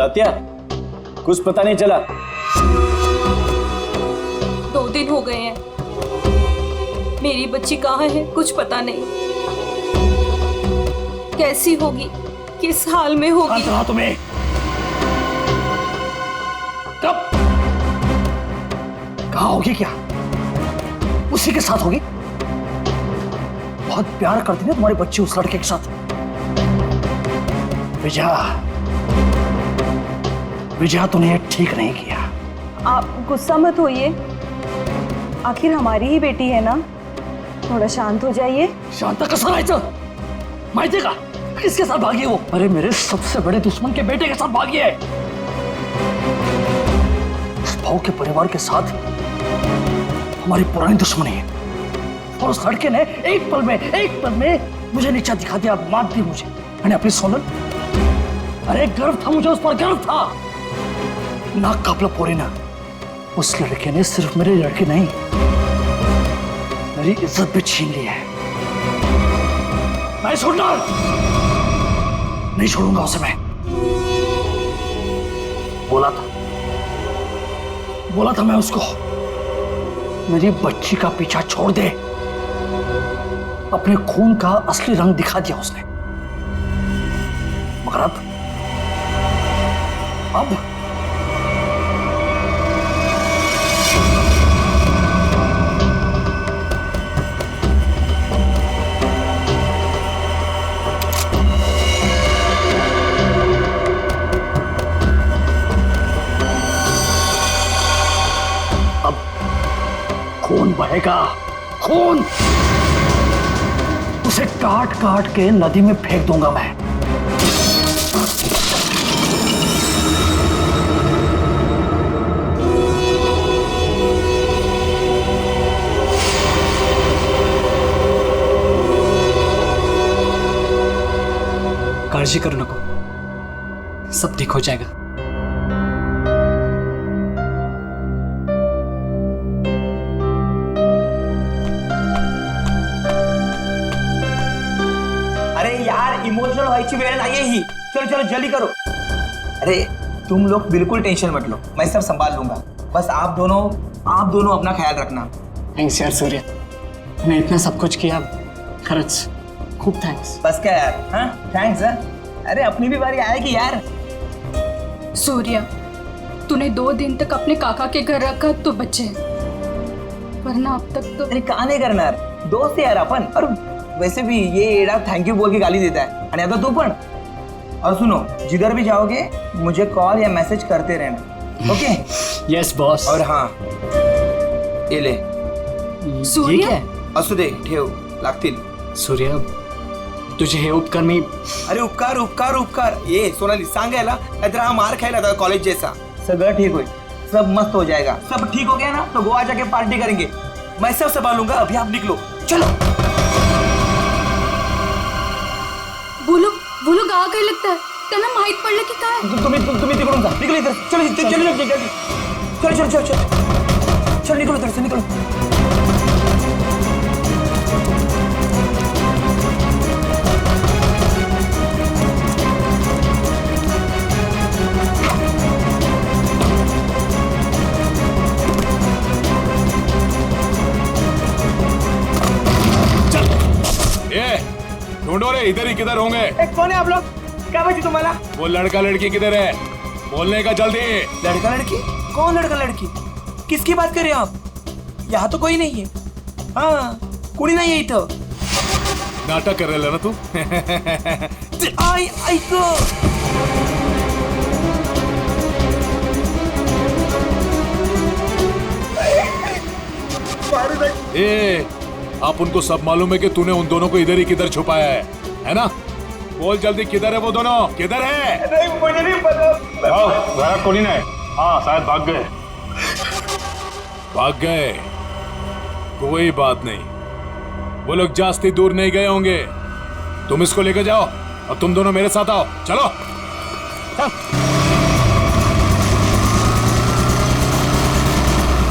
तात्या, कुछ पता नहीं चला? 2 दिन हो गए हैं, मेरी बच्ची कहाँ है कुछ पता नहीं। कैसी होगी, किस हाल में होगी? कहाँ तुम्हें? कब? कहाँ होगी? क्या उसी के साथ होगी? बहुत प्यार करती है तुम्हारी बच्ची उस लड़के के साथ। विजया, विजया तूने ये ठीक नहीं किया। आप गुस्सा मत होइए, आखिर हमारी ही बेटी है ना, थोड़ा शांत हो जाइए। शांता कसं राहायचं? माहितीये का किसके साथ भागी है वो? अरे मेरे सबसे बड़े दुश्मन के बेटे के साथ भागी है। उस भाव के परिवार के साथ हमारी पुरानी दुश्मनी है, और उस लड़के ने एक पल में मुझे नीचा दिखा दिया, मार दी मुझे। मैंने अपनी सोनल, अरे गर्व था मुझे, उस पर गर्व था। नाक कापला पोरी ना, उस लड़के ने सिर्फ मेरी लड़की नहीं, मेरी इज्जत भी छीन ली है। मैं छोड़ना नहीं छोड़ूंगा उसे। मैं बोला था मैं उसको, मेरी बच्ची का पीछा छोड़ दे। अपने खून का असली रंग दिखा दिया उसने, मगर अब खून बहेगा, खून। उसे काट काट के नदी में फेंक दूंगा मैं। काळजी करू नको, सब ठीक हो जाएगा। अरे यार, इमोशनल व्हायची वेळ नाहीये ही। चलो चलो जल्दी करो। अरे तुम लोग बिल्कुल टेंशन मत लो, मैं सब संभाल लूंगा। बस आप दोनों अपना ख्याल रखना। थैंक्स यार सूर्य, तूने इतना सब कुछ किया, खरंच खूब थैंक्स। बस क्या यार, हाँ थैंक्स। अरे अपनी भी बारी आएगी यार। सूर्या, तूने 2 दिन तक अपने काका के घर रखा तो बचे, वरना अब तक तो। अरे का नाही करणार, दोस्त यार अपन। और वैसे भी ये एडा थैंक यू बोल के गाली देता है, और आता तू पण। और सुनो, जिधर भी जाओगे मुझे कॉल या मैसेज करते रहना, ओके? Yes boss. और हाँ, ये ले। सूर्या, असू दे, ठेव, लागतील। सूर्य, तुझे हे उपकार मी। अरे उपकार उपकार उपकार, ये सोनाली सांगायला, नाहीतर हा मार खायला था कॉलेज जैसा। सगळं ठीक होईल, सब मस्त हो जाएगा। सब ठीक हो गया ना तो गोवा जाके पार्टी करेंगे। मैं सब संभालूंगा, अभी आप निकलो, चलो। बोलो गावा काय लगता है, त्यांना माहित पडलं की काय? तुम्ही तिकडून जा, निकलो इधर, चलो चलो चलो चलो चलो चलो निकलो इधर से, निकलो। ढूंढो रे, इधर ही किधर होंगे? कौन है आप लोग? क्या बची तुम्हारा? वो लड़का लड़की किधर है? बोलने का जल्दी। लड़का लड़की? कौन लड़का लड़की? किसकी बात कर रहे हो आप? यहाँ तो कोई नहीं है। हाँ, कुड़ी नहीं है इथं। नाटक कर रहे ना तू? आई ऐको। ए, आप उनको सब मालूम है कि तूने उन दोनों को इधर ही किधर छुपाया है ना? बोल जल्दी, किधर है वो दोनों? किधर है? नहीं, मुझे नहीं पता। घरात कोणी नाही। हाँ शायद भाग गए। भाग गए? कोई बात नहीं, वो लोग जास्ती दूर नहीं गए होंगे। तुम इसको लेकर जाओ और तुम दोनों मेरे साथ आओ। चलो चल।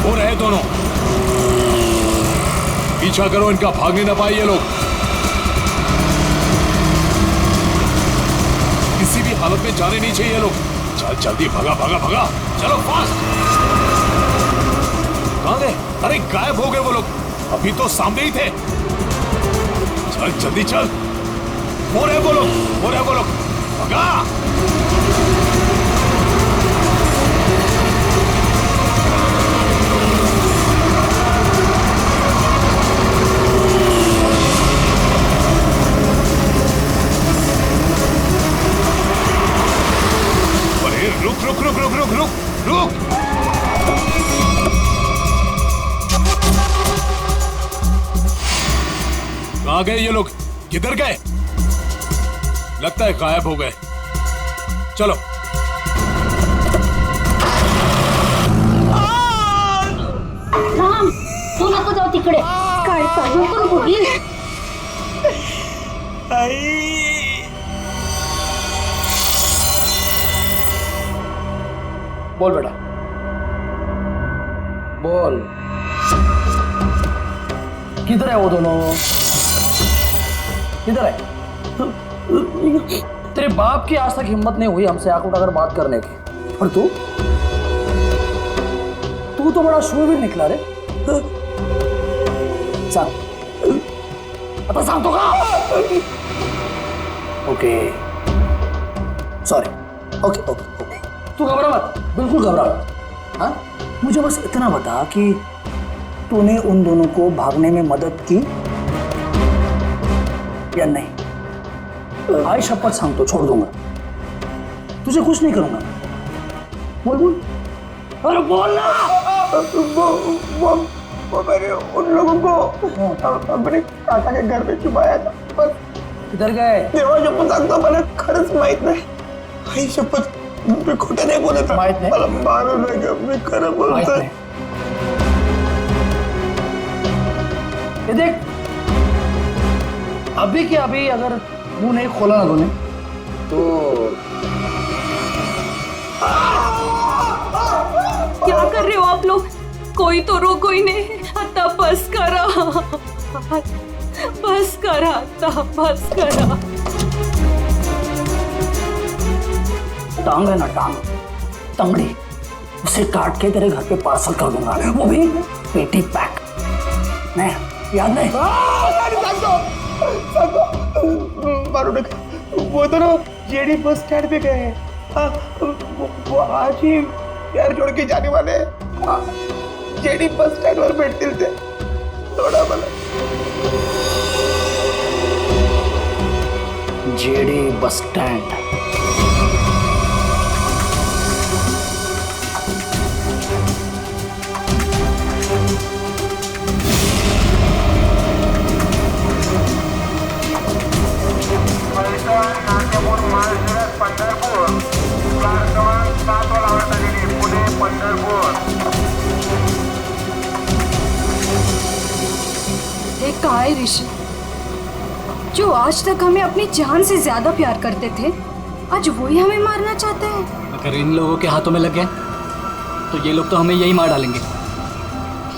वो रहे दोनों, पीछा करो इनका, भागने न पाए ये लोग। किसी भी हालत में जाने नहीं चाहिए ये लोग। चल जल्दी, भगा भगा भगा, चलो फास्ट। कहाँ गए? अरे गायब हो गए वो लोग, अभी तो सामने ही थे। चल जल्दी चल, वो रहे वो लोग, वो रहे वो लोग, भगा। अरे रुक रुक रुक रुक रुक रुक रुक। कहाँ गए ये लोग? किधर गए? लगता है गायब हो गए। चलो राम, तू नको जाऊ तिकडे. काय नको नको प्लीज. बोल बेटा, बोल, किधर है वो दोनों? किधर है? तेरे बाप की आज तक हिम्मत नहीं हुई हमसे आंख उठाकर बात करने की, और तू तो बड़ा शूरवीर निकला रे। सांग, आता सांगतो का? Okay, sorry, okay okay okay, तू घबरा मत, बिल्कुल घबरा मत। हाँ, मुझे बस इतना बता कि तूने उन दोनों को भागने में मदद की या नहीं? आई शपथ सांगतो, छोड़ दूंगा, तुझे कुछ नहीं करूंगा। बोल बोल, अरे बोल ना। वो मैंने उन लोगों को अपने काका के घर में छुपाया था, पर किधर गए? देवा शपथ सांगतो, मला खरंच माहित नाही. आई शपथ, मी खोटं नाही बोलत. माहित नाही? मला मारू नका, मी खरं माहित बोलतोय. नाही. ये देख, अभी के अभी अगर मुंह नहीं खोला ना तूने तो क्या कर रहे हो आप लोग? कोई तो रोको ही नहीं. आता बस करा, बस करा, आता बस करा. टांग है ना, टांग, तंगड़ी, उसे काट के तेरे घर पे पार्सल कर दूंगा, वो भी पेटी पैक. नहीं, याद नहीं? मारू नका. वो दोनों जेडी बस स्टैंड पे गए हैं. हाँ, वो आज ही यार छोड़ के जाने वाले हैं. हाँ, जेडी बस स्टँड वर भेटतील ते. थोडा मला जेडी बस स्टैंड. एक काय ऋषि, जो आज तक हमें अपनी जान से ज्यादा प्यार करते थे, आज वही हमें मारना चाहते हैं. अगर इन लोगों के हाथों में लग गए तो ये लोग तो हमें यही मार डालेंगे.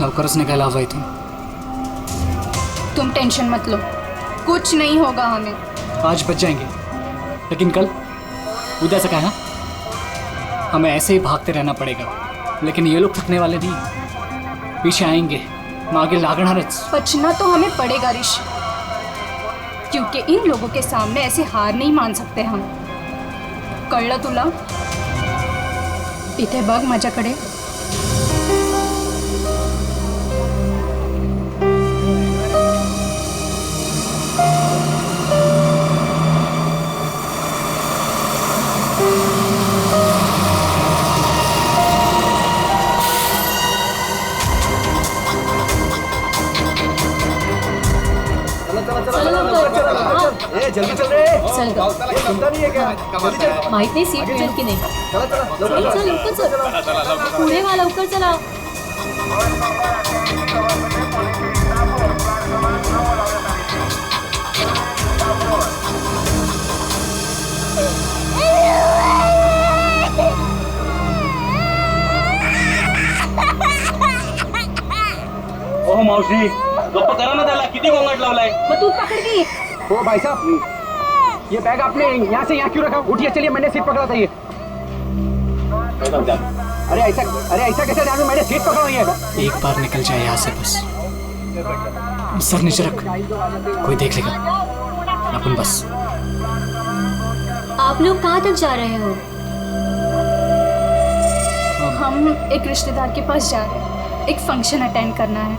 लवकरच निकाला हुआ थी. तुम टेंशन मत लो, कुछ नहीं होगा हमें. आज बच जाएंगे, लेकिन कल उधर से कहा हमें ऐसे ही भागते रहना पड़ेगा. लेकिन ये लोग थकने वाले नहीं, पीछे आएंगे, मागे लागणारच. बचना तो हमें पड़ेगा ऋषि, क्योंकि इन लोगों के सामने ऐसे हार नहीं मान सकते हम. कळलं तुला? इथे बघ माझ्याकडे. जल्दी चल रे. चल ग. चिंता नहीं है क्या? जल्दी चल. माहित नाही सीट भेटेल की नाही. चला चला लवकर चल लवकर चल. पुढे वा, लवकर चला. ओह मावशी, गप्प करा ना त्याला. किती गोंगाट लावलाय. मग तू पकड़ की. ओ भाई साहब, ये बैग आपने यहाँ से यहाँ क्यों रखा? उठिए, चलिए, मैंने सीट पकड़ा था. ये अरे ऐसा कैसे जानू? मैंने सीट पकड़ा हुई है। एक बार निकल जाए यहाँ से बस। सर नीचे रख, कोई देख लेगा अपन बस। आप लोग कहाँ तक जा रहे हो? हम एक रिश्तेदार के पास जा रहे हैं, एक फंक्शन अटेंड करना है।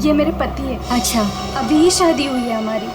ये मेरे पति है। अच्छा, अभी ही शादी हुई है हमारी।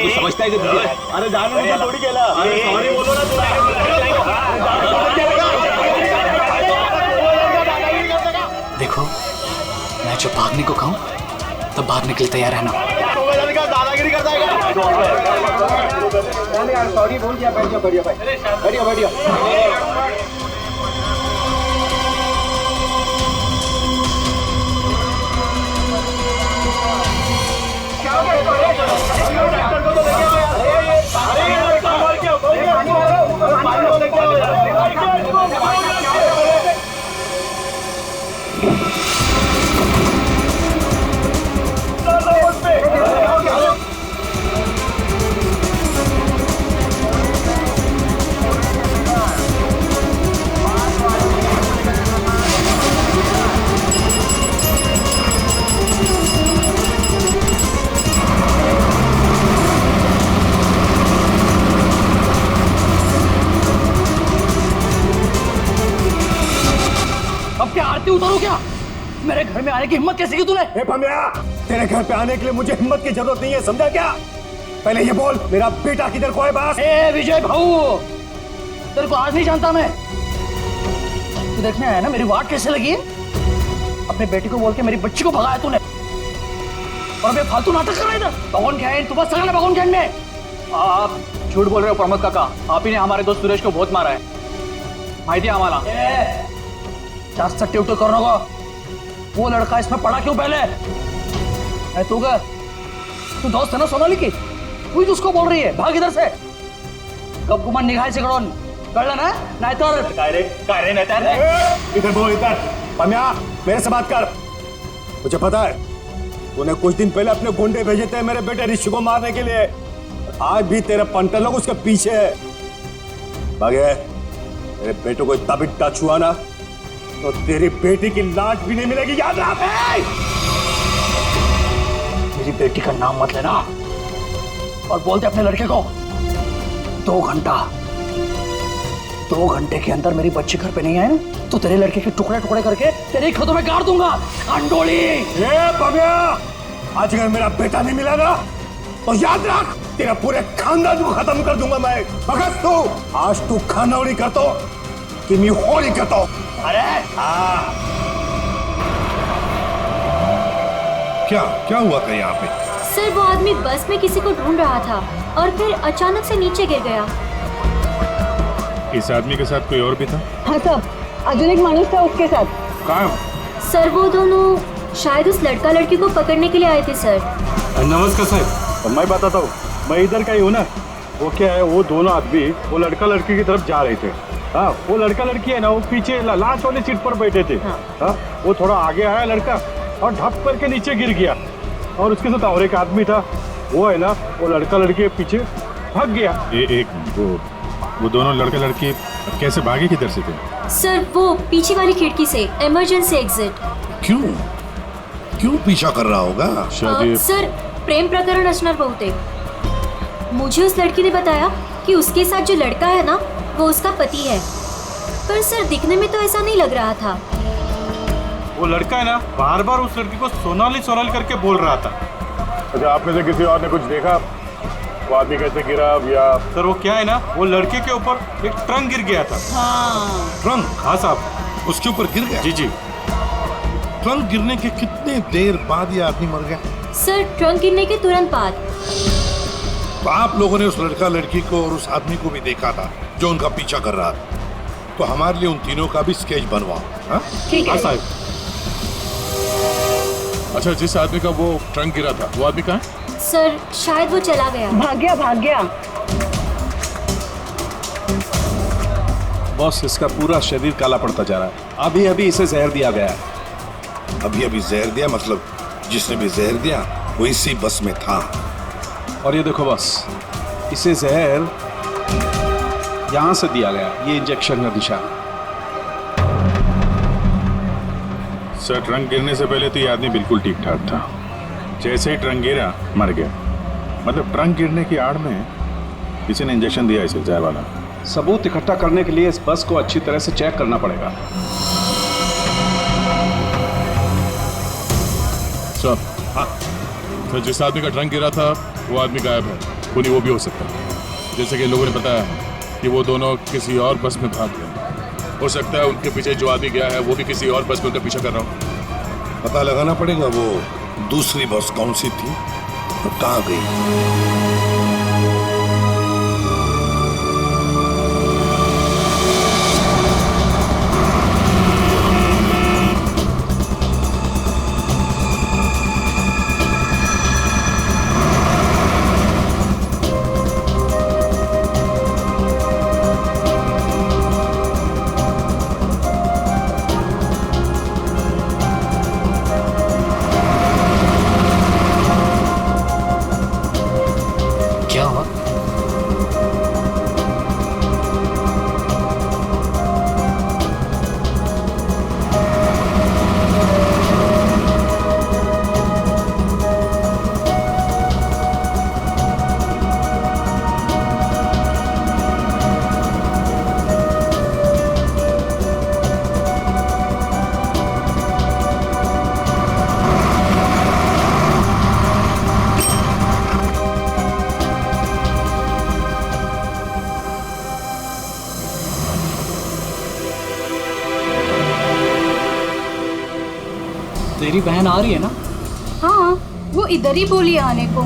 समझता है कि अरे जानो थोड़ी केला। अरे सॉरी बोलो ना देखो, मैं जब भागने को कहूँ तब भागने के लिए तैयार रहना। दादागिरी करता है। सॉरी बोल दिया, बैठ जाओ, बढ़िया। अब क्या आरती उतारो क्या? मेरे घर में आने की हिम्मत कैसे की तूने? ए भमिया, तेरे घर पे आने के लिए मुझे हिम्मत की जरूरत नहीं है, समझा क्या? पहले ये बोल, मेरा बेटा किधर को है बस? ए विजय भाऊ, तेरे को आज नहीं जानता मैं। तू देखने आया ना मेरी वाट कैसे लगी है? अपने बेटी को बोल के मेरी बच्ची को भगाया तूने, और अबे फालतू नाटक कर रहा है इधर। भगवान क्या है तू? बस सगळं भगवान क्या में? आप झूठ बोल रहे हो प्रमोद काका। आप ही ने हमारे दोस्त सुरेश को बहुत मारा है, माहिती है आम्हाला। जास्त टिवटो करू नको। वो लड़का इसमें पड़ा क्यों पहले? तू का तू दोस्त है ना सोनाली की, तू ही उसको बोल रही है भाग इधर से। कब गुमान निघायचे कडून, कळलं ना? नाहीतर काय रे नाहीतर इधर बोल, इधर। भमिया, मेरे से बात कर। मुझे पता है तूने कुछ दिन पहले अपने गुंडे भेजे थे मेरे बेटे ऋषि को मारने के लिए। आज भी तेरे पंटर लोग उसके पीछे है। भागे, मेरे बेटे को इतना भी टच हुआ ना तो तेरी बेटी की लाश भी नहीं मिलेगी, याद रख। मेरी बेटी का नाम मत लेना, और बोलते अपने लड़के को 2 घंटे के अंदर मेरी बच्ची घर पे नहीं आए ना तो तेरे लड़के के टुकड़े टुकड़े करके तेरे खेतों में गाड़ दूंगा। अंडोली भमिया, आज अगर मेरा बेटा नहीं मिला ना तो याद रख तेरा पूरे खानदान को खत्म कर दूंगा मैं। भगत तू आज तू खानौड़ी करतो कि मैं होली करतो। अरे क्या हुआ था यहाँ पे? सर वो आदमी बस में किसी को ढूंढ रहा था और फिर अचानक से नीचे गिर गया। इस आदमी के साथ कोई और भी था? हाँ साहब, अजून एक माणूस था उसके साथ। कहाँ? सर वो दोनों शायद उस लड़का लड़की को पकड़ने के लिए आए थे सर। नमस्कार साहब, मैं बताता हूँ, मैं इधर का ही हूँ ना। वो क्या है, वो दोनों आदमी वो लड़का लड़की की तरफ जा रहे थे। हाँ, वो लड़का लड़की है ना, वो पीछे लास्ट वाली सीट पर बैठे थे। हाँ, वो थोड़ा आगे आया लड़का और ढप करके नीचे गिर गया, और उसके साथ और एक आदमी था। वो है ना, वो लड़का लड़की के पीछे भाग गया। वो दोनों लड़का लड़की कैसे भागे, किधर से थे? सर वो पीछे वाली खिड़की से, इमरजेंसी एग्जिट। क्यों पीछा कर रहा होगा? सर प्रेम प्रकरण असणार बहुतेक। मुझे उस लड़की ने बताया कि उसके साथ जो लड़का है ना वो उसका पति है, पर सर दिखने में तो ऐसा नहीं लग रहा था। वो लड़का है ना, बार बार उस लड़की को सोनाली सोनाली करके बोल रहा था। अच्छा, आप में से किसी और ने कुछ देखा? वो आदमी कैसे गिरा या सर वो क्या है ना, वो लड़के के ऊपर एक ट्रंक गिर गया था। ट्रंक? हाँ साहब। उसके ऊपर गिर गया? जी जी। ट्रंक गिरने के कितने देर बाद ये आदमी मर गया? सर ट्रंक गिरने के तुरंत बाद। तो आप लोगों ने उस लड़का लड़की को और उस आदमी को भी देखा था जो उनका पीछा कर रहा था, तो हमारे लिए उन तीनों का भी स्केच बनवाओ। हाँ? ठीक है साहब। अच्छा, जिस आदमी का वो ट्रंक गिरा था वो आदमी कहाँ है? सर शायद वो चला गया। भाग गया। बॉस, इसका पूरा शरीर काला पड़ता जा रहा है। अभी अभी इसे जहर दिया गया है। अभी जहर दिया? मतलब जिसने भी जहर दिया वो इसी बस में था। और ये देखो बॉस, इसे जहर यहां से दिया गया, ये इंजेक्शन का निशान। सर, ट्रंक गिरने से पहले तो ये आदमी बिल्कुल ठीक ठाक था। जैसे ही ट्रंक गिरा मर गया। मतलब ट्रंक गिरने की आड़ में किसी ने इंजेक्शन दिया इसे, जहर वाला। सबूत इकट्ठा करने के लिए इस बस को अच्छी तरह से चेक करना पड़ेगा। सर, हाँ, तो जिस आदमी का ट्रंक गिरा था वो आदमी गायब है। उन्हीं वो भी हो सकता है। जैसे कि लोगों ने बताया कि वो दोनों किसी और बस में भाग गए। हो सकता है उनके पीछे जो आदमी गया है वो भी किसी और बस में उनका पीछा कर रहा हो। पता लगाना पड़ेगा वो दूसरी बस कौन सी थी और कहाँ गई। क्या हुआ? तेरी बहन आ रही है ना? हाँ, वो इधर ही बोली है आने को।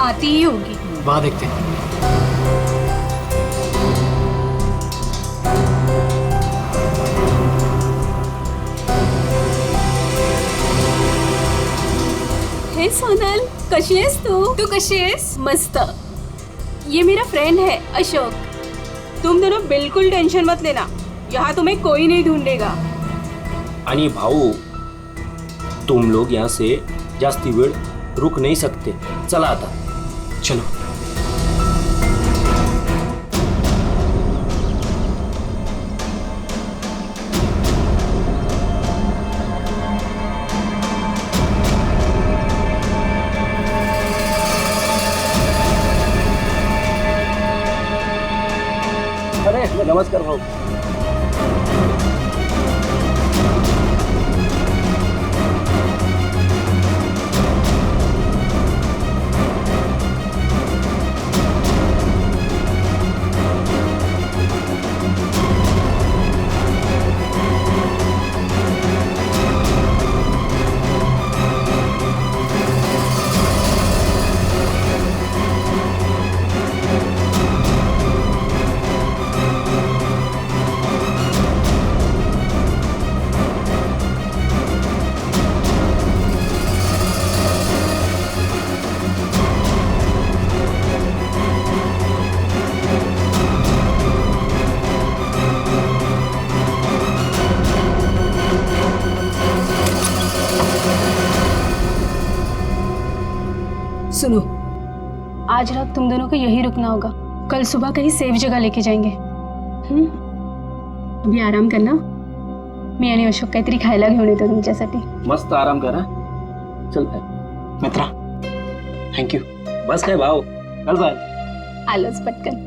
आती ही होगी। वाह, देखते हैं। हे सोनल, कशी आहेस तू कशी आहेस? मस्त। ये मेरा फ्रेंड है अशोक। तुम दोनों बिल्कुल टेंशन मत लेना, यहाँ तुम्हें कोई नहीं ढूंढेगा। आणि भाऊ, तुम लोग यहाँ से जास्ती वेळ रुक नहीं सकते। चला आता। चलो। अरे नमस्कार भाऊ। सुनो, आज रात तुम दोनों को यही रुकना होगा। कल सुबह कहीं सेफ जगह लेके जाएंगे। अभी आराम करना। मी आणि अशोक काहीतरी खायला घेऊन येतो तुमच्यासाठी। मस्त आराम करा। चल बाय मित्रा, थँक्यू। बस काय भाऊ, चल बाय। आलोच पटकन।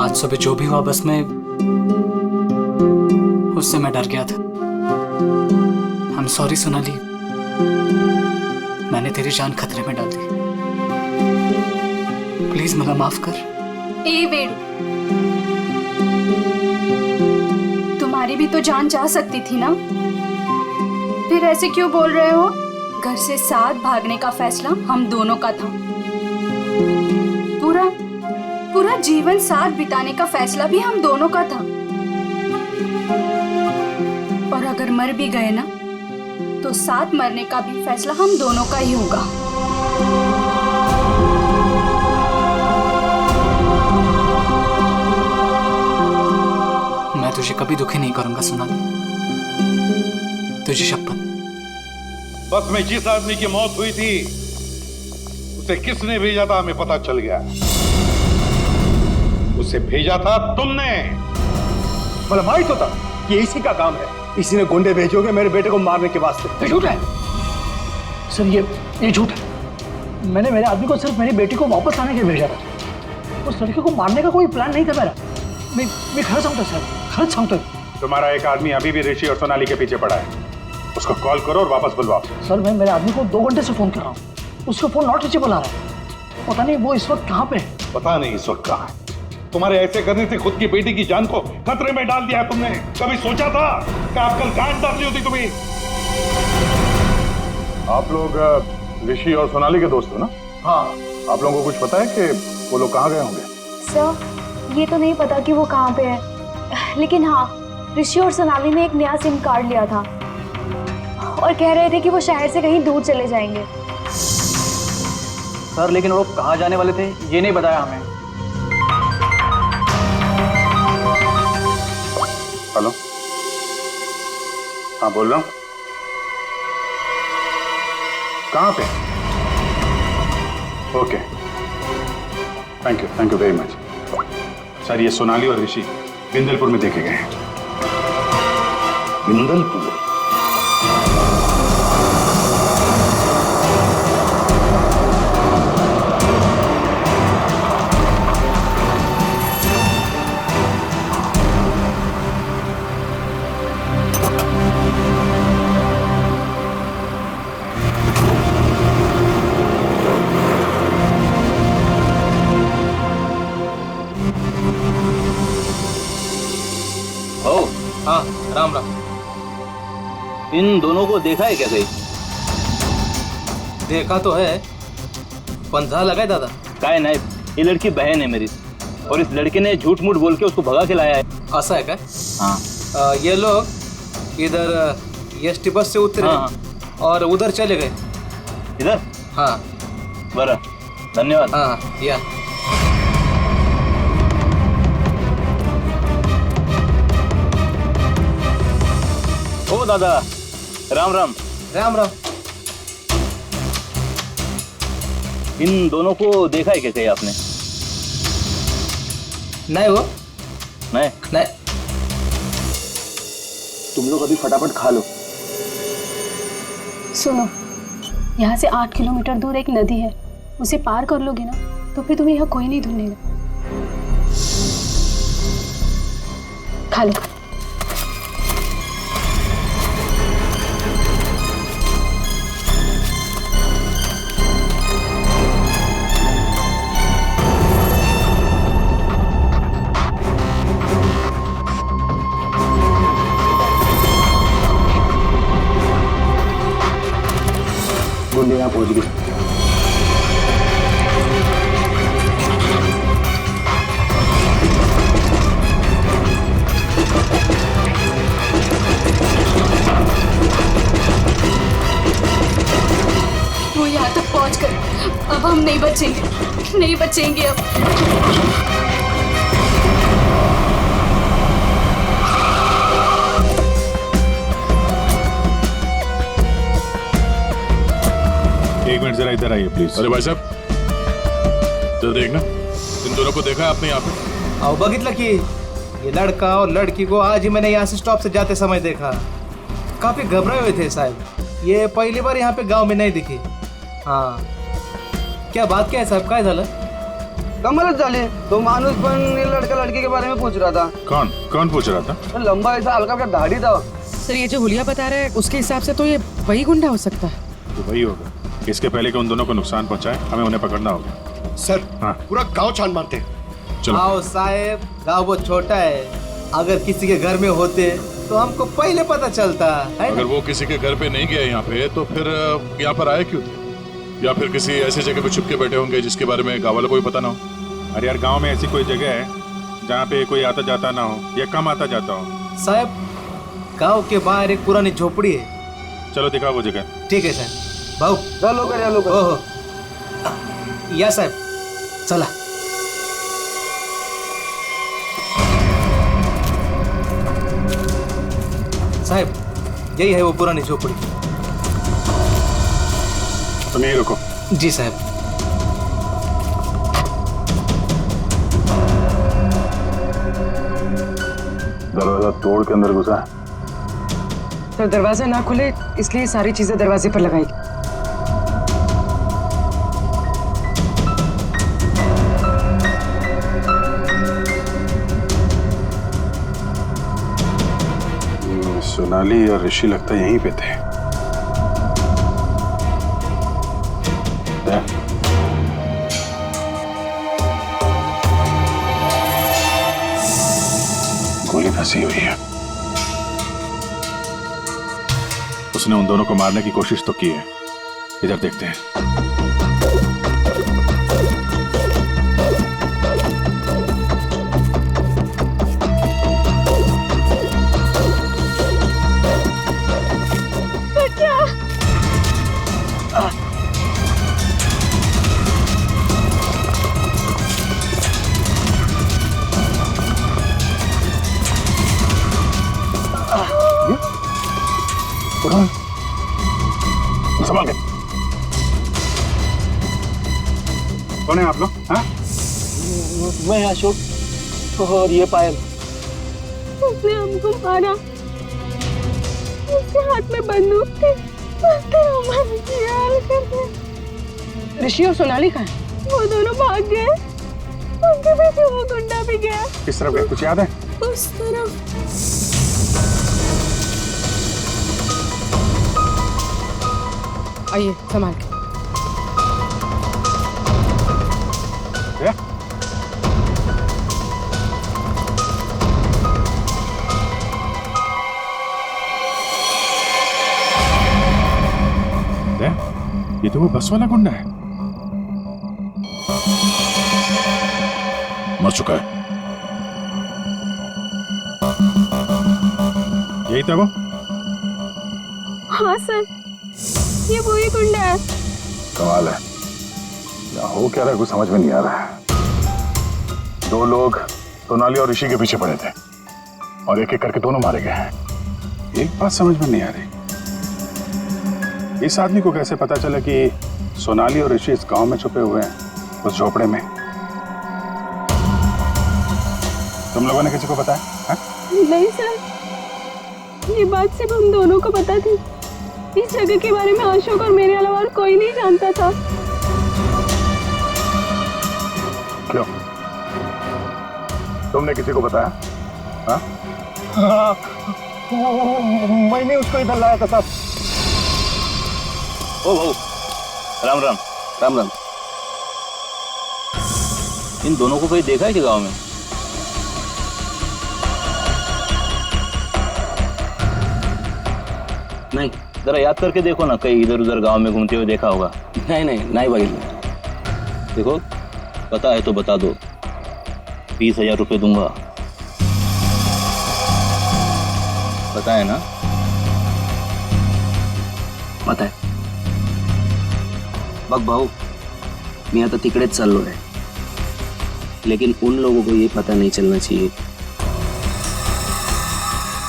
आज सुबह जो भी हुआ बस में उससे मैं डर गया था। आई एम सॉरी सोनाली, मैंने तेरी जान खतरे में डाल दी। प्लीज मला माफ कर। ए वेणु, तुम्हारी भी तो जान जा सकती थी ना, फिर ऐसे क्यों बोल रहे हो? घर से साथ भागने का फैसला हम दोनों का था। पूरा जीवन साथ बिताने का फैसला भी हम दोनों का था। और अगर मर भी गए ना, तो साथ मरने का भी फैसला हम दोनों का ही होगा। मैं तुझे कभी दुखी नहीं करूंगा सोनाली, तुझे शपथ। बस में जिस आदमी की मौत हुई थी उसे किसने भेजा था हमें पता चल गया। उसे भेजा था तुमने। मतलब माही तो था कि इसी का काम है, इसी ने गुंडे भेजोगे मेरे बेटे को मारने के वास्ते। झूठ है सर, ये झूठ है। मैंने मेरे आदमी को सिर्फ मेरी बेटी को वापस लाने के लिए भेजा था। उस लड़के को मारने का कोई प्लान नहीं था मेरा। मैं खर्च सांगतो सर, खर्च सांगतो। तुम्हारा एक आदमी अभी भी ऋषि और सोनाली के पीछे पड़ा है, उसको कॉल करो और वापस बुलवाओ। सर मैं मेरे आदमी को 2 घंटे से फोन कर रहा हूँ, उसका फोन नॉट रीचेबल आ रहा है। पता नहीं वो इस वक्त कहाँ पे है। पता नहीं इस वक्त कहाँ है। तुम्हारे ऐसे करने से खुद की बेटी की जान को खतरे में डाल दिया है तुमने। कभी सोचा था कि आप कल गांड डालनी होती तुम्हें? आप लोग ऋषि और सोनाली के दोस्त हो ना? हाँ। आप लोगों को कुछ पता है कि वो लोग कहाँ गए होंगे? सर ये तो नहीं पता कि वो कहाँ पे है, लेकिन हाँ ऋषि और सोनाली ने एक नया सिम कार्ड लिया था और कह रहे थे कि वो शहर से कहीं दूर चले जाएंगे। सर लेकिन वो लोग कहाँ जाने वाले थे ये नहीं बताया हमें। हेलो, हाँ बोल रहा हूँ। कहाँ पे? Okay, thank you very much. Sir ये सोनाली और ऋषि बिंदलपुर में देखे गए हैं। बिंदलपुर? हाँ राम राम। इन दोनों को देखा है क्या कहीं? देखा तो है, 15 लगाए दादा। काय नहीं, ये लड़की बहन है मेरी और इस लड़के ने झूठ मूठ बोल के उसको भगा के लाया है। ऐसा है क्या? हाँ। ये लोग इधर एसटी बस से उतरे और उधर चले गए। इधर? हाँ। बरा, धन्यवाद। हाँ या ओ दादा, राम राम। राम राम। इन दोनों को देखा है क्या कहीं आपने? नहीं वो नहीं। तुम लोग अभी फटाफट खा लो। सुनो, यहाँ से 8 किलोमीटर दूर एक नदी है, उसे पार कर लोगे ना तो फिर तुम्हें यहाँ कोई नहीं ढूंढेगा। खा लो। गुंडे यहाँ पहुँच गए। वो यहाँ तक पहुँच गए, अब हम नहीं बचेंगे अब। एक मिनट जरा इधर आइए प्लीज। अरे भाई साहब जरा देखना, इन दोनों को देखा है आपने यहाँ पे? आओ बगितला कि ये लड़का और लड़की को आज ही मैंने यहाँ से स्टॉप से जाते समय देखा। काफी घबराए हुए थे साहब। ये पहली बार यहाँ पे गांव में नहीं दिखी। हाँ क्या बात क्या है साहब, काय झालं? कमालच झाली. तो माणूस पण लड़का लड़की के बारे में पूछ रहा था. कौन कौन पूछ रहा था? तो लंबा ऐसा हल्का का दाढ़ी था. सर ये जो हुलिया बता रहा है उसके हिसाब से तो ये वही गुंडा हो सकता है. तो वही होगा. इसके पहले कि उन दोनों को नुकसान पहुंचाए हमें उन्हें पकड़ना होगा. सर हाँ पूरा गांव छान मारते. चलो. आओ साहब, गाँव बहुत छोटा है. अगर किसी के घर में होते तो हमको पहले पता चलता है. अगर वो किसी के घर पे नहीं गया यहाँ पे तो फिर यहाँ पर आए क्यों थे? या फिर किसी ऐसी जगह पे छुप के बैठे होंगे जिसके बारे में गाँव वालों को भी पता ना हो. अरे यार गांव में ऐसी कोई जगह है जहाँ पे कोई आता जाता ना हो या कम आता जाता हो? साहब गांव के बाहर एक पुरानी झोपड़ी है. चलो दिखाओ वो जगह. ठीक है साहब. भाऊ ओहो या साहब चला. साहब यही है वो पुरानी झोपड़ी. तुम यहीं रुको. जी साहब. दरवाजा तोड़ के अंदर घुसा. तो दरवाजा ना खुले इसलिए सारी चीजें दरवाजे पर लगाई. सोनाली और ऋषि लगता यहीं पे थे. गोली फंसी हुई है. उसने उन दोनों को मारने की कोशिश तो की है. इधर देखते हैं. संभाल के. कौन है आप लोग? हाँ? मैं अशोक और ये पायल. उसने हमको मारा. उसके हाथ में बंदूक थी. ऋषि और सोनाली कहाँ है? वो दोनों भाग गए. उनके पीछे वो गुंडा भी गया. किस तरफ गए कुछ याद है? उस तरफ. आइए संभाल के. ये तो वो बस वाला गुंडा है. मर चुका है. यही था वो? हाँ सर ये वही गुंडा है. कमाल है. यहाँ हो क्या रहा है कुछ समझ में नहीं आ रहा है. दो लोग सोनाली और ऋषि के पीछे पड़े थे और एक एक करके दोनों मारे गए हैं. एक बात समझ में नहीं आ रही. इस आदमी को कैसे पता चला कि सोनाली और ऋषि इस गांव में छुपे हुए हैं उस झोपड़े में? तुम लोगों ने किसी को बताया? हाँ? नहीं सर ये बात सिर्फ हम दोनों को पता थी. इस जगह के बारे में अशोक और मेरे अलावा और कोई नहीं जानता था. क्यों? तुमने किसी को बताया? हाँ? हाँ, मैंने उसको इधर लाया था साहब. ओ भाऊ राम राम. राम राम. इन दोनों को कहीं देखा है कि गांव में? नहीं. जरा याद करके देखो ना, कहीं इधर उधर गांव में घूमते हुए देखा होगा. नहीं भाई. देखो पता है तो बता दो. 20,000 रुपये दूंगा. पता है ना? पता आहे. बघ भाऊ मी आता तिकडेच चाललो आहे. लेकिन उन लोगों को ये पता नहीं चलना चाहिए.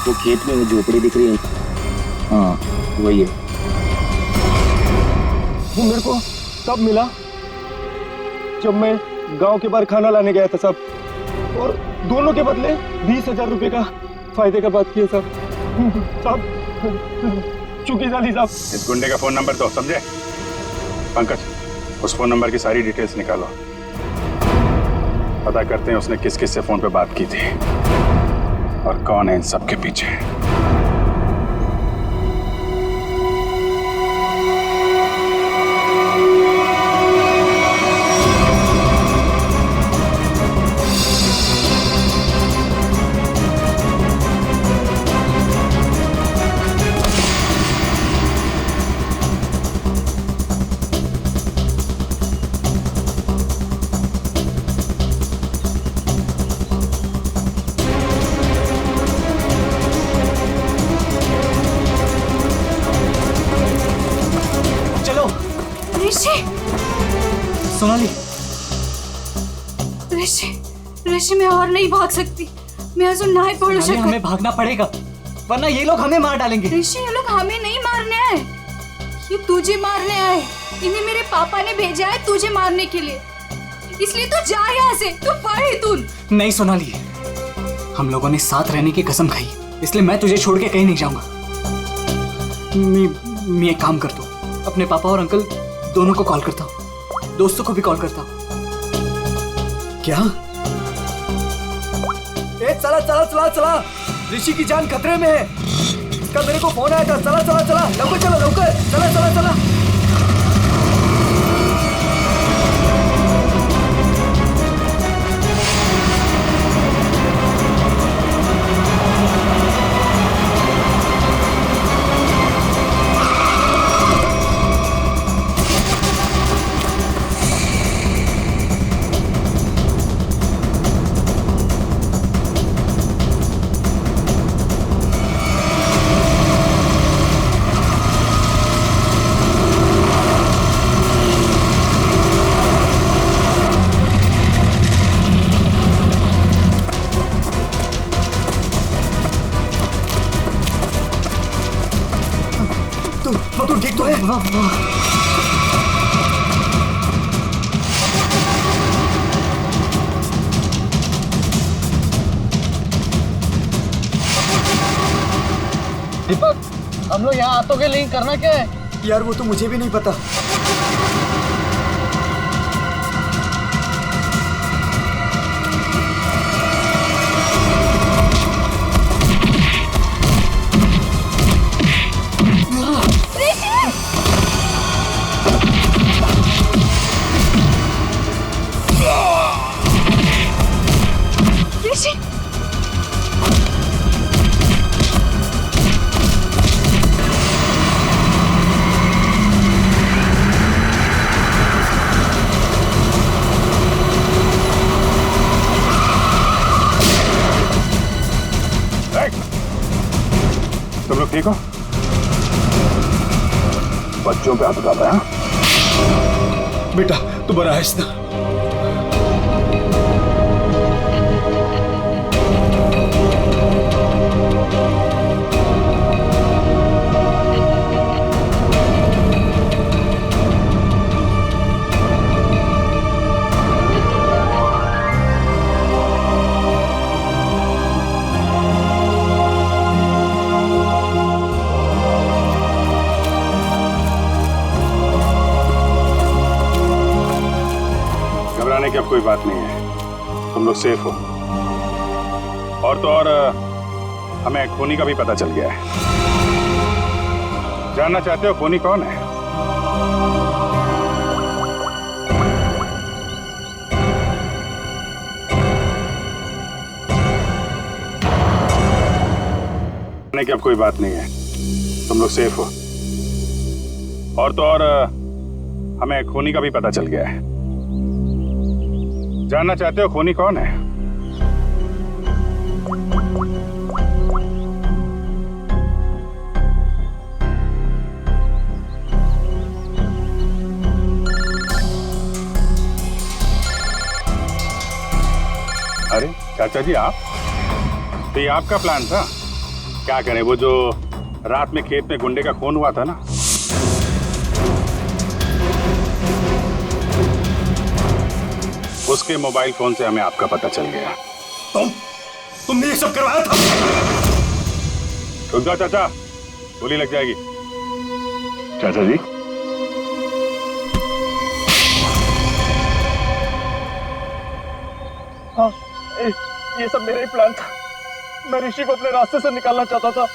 वो खेत में वो झोपड़ी दिख रही है. हाँ वही है. वो मेरे को तब मिला जब मैं गांव के बाहर खाना लाने गया था साहब. और दोनों के बदले 20,000 रुपए का फायदे का बात किया साहब. चुकी जाली साहब. इस गुंडे का फोन नंबर दो. समझे? पंकज उस फोन नंबर की सारी डिटेल्स निकालो. पता करते हैं उसने किस किस से फोन पे बात की थी और कौन है इन सब के पीछे। सोनाली, ऋषि मैं और नहीं भाग सकती। मैं अजून नहीं पडू शकत। हमें भागना पड़ेगा वरना ये लोग हमें मार डालेंगे। ऋषि ये लोग हमें नहीं मारने आए, ये तुझे मारने आए। इन्हें मेरे पापा ने भेजा है तुझे मारने के लिए, इसलिए तू जा यहाँ से। तू पढ़ तू। नहीं सोनाली, हम लोगों ने साथ रहने की कसम खाई, इसलिए मैं तुझे छोड़ के कहीं नहीं जाऊंगा। मैं एक काम करता हूँ, अपने पापा और अंकल दोनों को कॉल करता हूँ, दोस्तों को भी कॉल करता हूँ। क्या? चला चला चला चला, ऋषि की जान खतरे में है। इसका मेरे को फोन आया था। चला चला चला, लवकर चलो लवकर, चला चला चला। तू ठीक तो है? दीपक, हम लोग यहाँ आतों के लिए करना क्या है? यार वो तो मुझे भी नहीं पता। तुम लोग ठीक हो? बच्चों पे हाथ उठाता है? बेटा तू बड़ा है ना? घबराने की अब कोई बात नहीं है, तुम लोग सेफ हो। और तो और हमें खूनी का भी पता चल गया है। जानना चाहते हो खूनी कौन है? की अब कोई बात नहीं है, तुम लोग सेफ हो। और तो और हमें खूनी का भी पता चल गया है। जानना चाहते हो खूनी कौन है? अरे चाचा जी आप, तो ये आपका प्लान था? क्या करें, वो जो रात में खेत में गुंडे का खून हुआ था ना, उसके मोबाइल फोन से हमें आपका पता चल गया। तुमने ये सब करवाया था? रुक जाओ चाचा, गोली लग जाएगी। चाचा जी हाँ, ये सब मेरा ही प्लान था। मैं ऋषि को अपने रास्ते से निकालना चाहता था,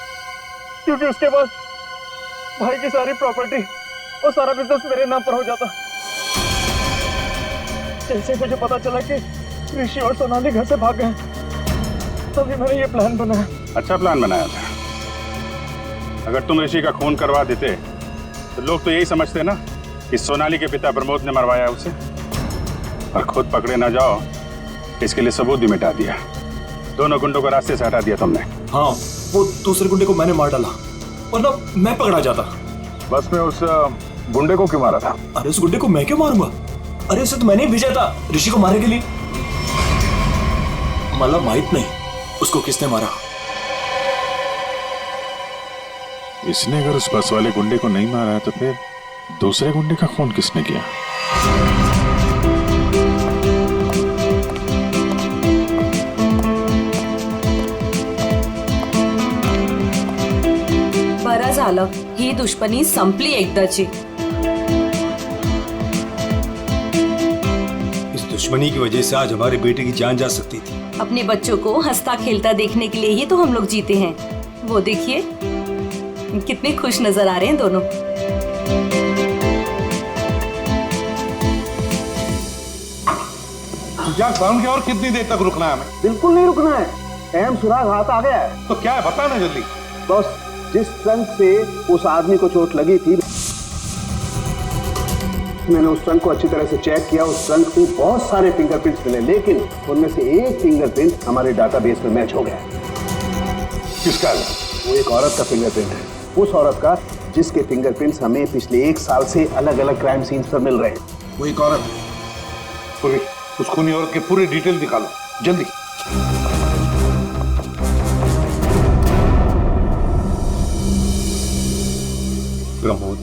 क्योंकि उसके बाद भाई की सारी प्रॉपर्टी और सारा बिजनेस मेरे नाम पर हो जाता। जैसे मुझे पता चला कि ऋषि और सोनाली घर से भाग गए, तभी मैंने ये प्लान बनाया। अच्छा प्लान बनाया था। अगर तुम ऋषि का खून करवा देते तो लोग तो यही समझते ना कि सोनाली के पिता प्रमोद ने मरवाया उसे, और खुद पकड़े ना जाओ इसके लिए सबूत भी मिटा दिया। दोनों गुंडों को रास्ते से हटा दिया तुमने। हाँ, वो दूसरे गुंडे को मैंने मार डाला, वरना मैं पकड़ा जाता। बस में उस गुंडे को क्यों मारा था? अरे उस गुंडे को मैं क्यों मारूंगा? अरे उसे तो मैंने ही भेजा था ऋषि को मारने के लिए। मतलब माहित नहीं उसको किसने मारा। इसने अगर उस बस वाले गुंडे को नहीं मारा है तो फिर दूसरे गुंडे का खून किसने किया? बरं झालं, ही दुश्मनी संपली एकदाची। इस दुश्मनी की वजह से आज हमारे बेटे की जान जा सकती थी। अपने बच्चों को हंसता खेलता देखने के लिए ही तो हम लोग जीते हैं। वो देखिए कितने खुश नजर आ रहे हैं दोनों। यार साउंड की और कितनी देर तक रुकना है हमें? बिल्कुल नहीं रुकना है, अहम सुराग हाथ आ गया है। तो क्या है बता ना जल्दी। बस जिस ट्रंक से उस आदमी को चोट लगी थी, मैंने उस ट्रंक को अच्छी तरह से चेक किया। उस ट्रंक पे बहुत सारे फिंगरप्रिंट्स मिले, लेकिन उनमें से एक फिंगरप्रिंट हमारे डाटाबेस में मैच हो गया। किसका? वो एक औरत का फिंगरप्रिंट है, उस औरत का जिसके फिंगरप्रिंट्स हमें पिछले 1 साल से अलग अलग क्राइम सीन्स पर मिल रहे हैं। वो एक औरत पूरी, उस खूनी औरत के पूरे डिटेल निकालो जल्दी। प्रमोद,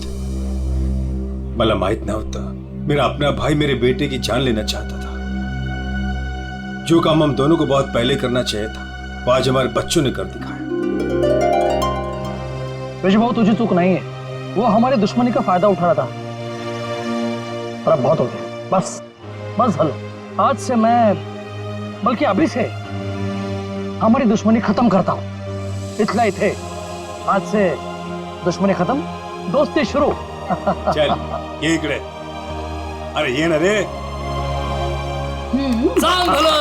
मला माहित नव्हता मेरा अपना भाई मेरे बेटे की जान लेना चाहता था। जो काम हम दोनों को बहुत पहले करना चाहिए था, वो आज हमारे बच्चों ने कर दिखाया। ऋषि तुझे चूक नहीं है, वो हमारी दुश्मनी का फायदा उठा रहा था। पर अब बहुत हो गया, बस बस हल। आज से मैं, बल्कि अभी से हमारी दुश्मनी खत्म करता हूं। इतना ही थे, आज से दुश्मनी खत्म, दोस्ती शुरू। चल ये इकडे। अरे ये ना रे। सांग भलं।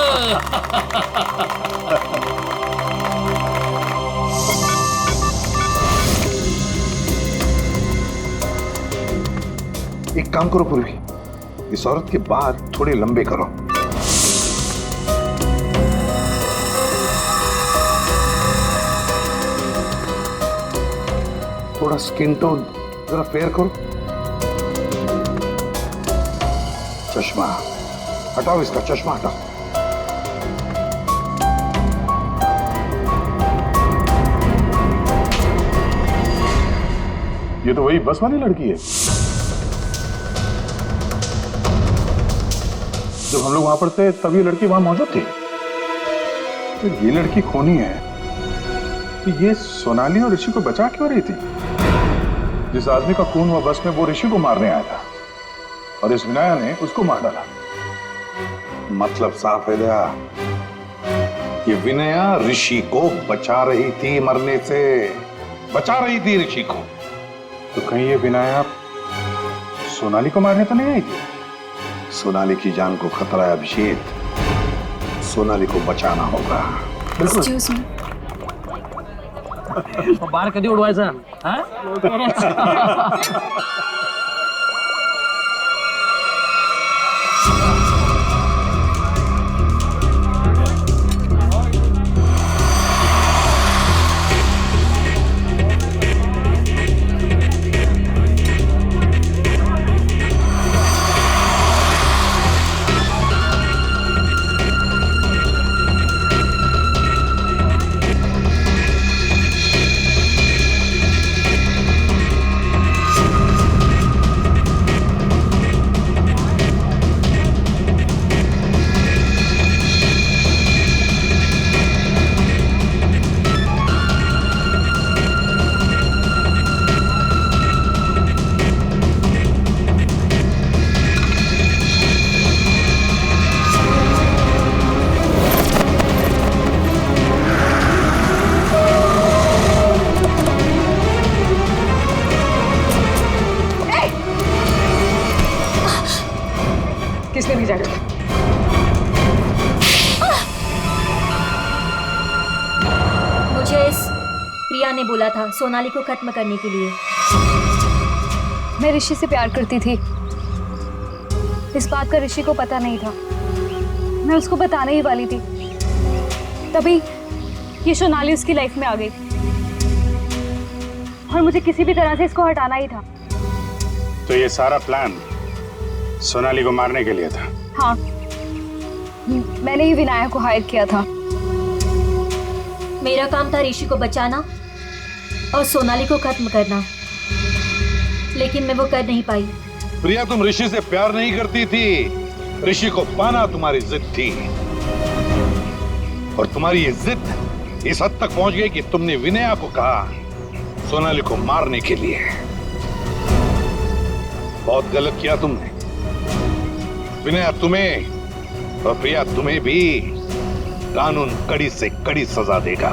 एक काम करो पूर्वी, इस औरत के बाल थोड़े लंबे करो। थोड़ा स्किन टोन जरा फेयर करो। चश्मा हटाओ, इसका चश्मा हटाओ। ये तो वही बस वाली लड़की है। जब हम लोग वहां पर थे तब ये लड़की वहां मौजूद थी। तो ये लड़की खूनी है, तो ये सोनाली और ऋषि को बचा क्यों रही थी? जिस आदमी का खून हुआ बस में वो ऋषि को मारने आया था, और इस विनाया ने उसको मार डाला। मतलब साफ है दया, ये विनया ऋषि को बचा रही थी मरने से, बचा रही थी ऋषि को। तो कहीं ये विनाया सोनाली को मारने तो नहीं आई थी? सोनाली की जान को खतरा है अभिषेक, सोनाली को बचाना होगा। एक्सक्यूज मी, बाहेर कधी उडवायचा? मुझे प्रिया ने बोला था सोनाली को खत्म करने के लिए। मैं ऋषि से प्यार करती थी, इस बात का ऋषि को पता नहीं था। मैं उसको बताने ही वाली थी, तभी ये सोनाली उसकी लाइफ में आ गई और मुझे किसी भी तरह से इसको हटाना ही था। तो ये सारा प्लान सोनाली को मारने के लिए था? हाँ, मैंने ही विनायक को हायर किया था। मेरा काम था ऋषि को बचाना और सोनाली को खत्म करना, लेकिन मैं वो कर नहीं पाई। प्रिया, तुम ऋषि से प्यार नहीं करती थी, ऋषि को पाना तुम्हारी जिद थी। और तुम्हारी ये जिद इस हद तक पहुंच गई कि तुमने विनया को कहा सोनाली को मारने के लिए। बहुत गलत किया तुमने। विनया तुम्हें और प्रिया तुम्हें भी कानून कड़ी से कड़ी सजा देगा।